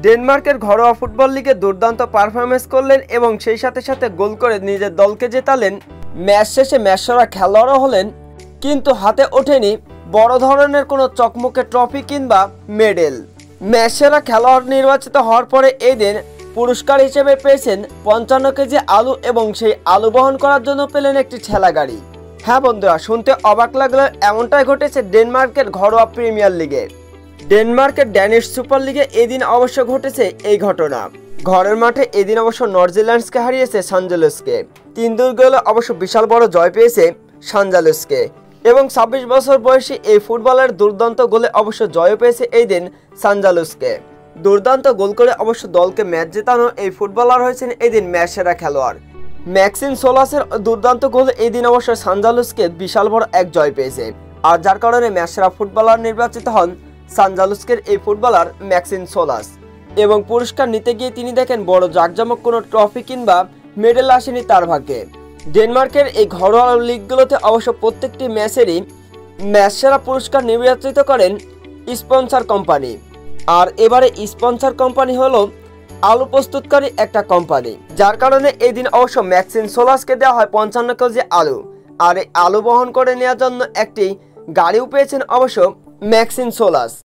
ডেনমার্কের ঘরোয়া ফুটবল লিগে দুর্দান্ত পারফরমেন্স করলেন এবং সেই সাথে সাথে গোল করে নিজের দলকে জেতালেন। ম্যাচ শেষে ম্যাচসেরা খেলোয়াড়ও হলেন, কিন্তু হাতে ওঠেনি বড় ধরনের কোনো চকমকে ট্রফি কিংবা মেডেল। ম্যাচসেরা খেলোয়াড় নির্বাচিত হওয়ার পরে এই দিন পুরস্কার হিসেবে পেয়েছেন 55 কেজি আলু এবং সেই আলু বহন করার জন্য পেলেন একটি ঠেলা গাড়ি। হ্যাঁ বন্ধুরা, শুনতে অবাক লাগলেও এমনটাই ঘটেছে ডেনমার্কের ঘরোয়া প্রিমিয়ার লিগে। ডেনমার্কের ড্যানিশ সুপার লিগে এদিন অবশ্য ঘটেছে এই ঘটনা। ঘরের মাঠে এদিন অবশ্য নর্থজিল্যান্ডসকে হারিয়েছে সানজালুসকে। 3-2 গোলে অবশ্য বিশাল বড় জয় পেয়েছে সানজালুসকে এবং 26 বছর বয়সী এই ফুটবলার দুর্দান্ত গোলে অবশ্য জয় পেয়েছে এই দিন সানজালুসকে। দুর্দান্ত গোল করে অবশ্য দলকে ম্যাচ জেতানো এই ফুটবলার হয়েছেন এই দিন ম্যাচ সেরা খেলোয়াড়। ম্যাক্সিম সোলাসের দুর্দান্ত গোলে এই দিন অবশ্য সানজালুসকে বিশাল বড় এক জয় পেয়েছে, আর যার কারণে ম্যাচ সেরা ফুটবলার নির্বাচিত হন সানজালুসকের এই ফুটবলার ম্যাক্সিম সোলাস। এবং পুরস্কার নিতে গিয়ে তিনি দেখেন বড় জাঁকজমক কোনো ট্রফি কিংবা মেডেল আসেনি তার ভাগ্যে। ডেনমার্কের এই ঘরোয়া লিগগুলোতে অবশ্য প্রত্যেকটি ম্যাচেরই ম্যাচ সেরা পুরস্কার নির্বাচিত করেন স্পন্সর কোম্পানি, আর এবারে স্পন্সর কোম্পানি হলো আলু প্রস্তুতকারী একটা কোম্পানি, যার কারণে এই দিন অবশ্য ম্যাক্সিম সোলাসকে দেওয়া হয় 55 কেজি আলু, আর এই আলু বহন করে নেওয়ার জন্য একটি গাড়িও পেয়েছেন অবশ্য ম্যাক্সিম সোলাস।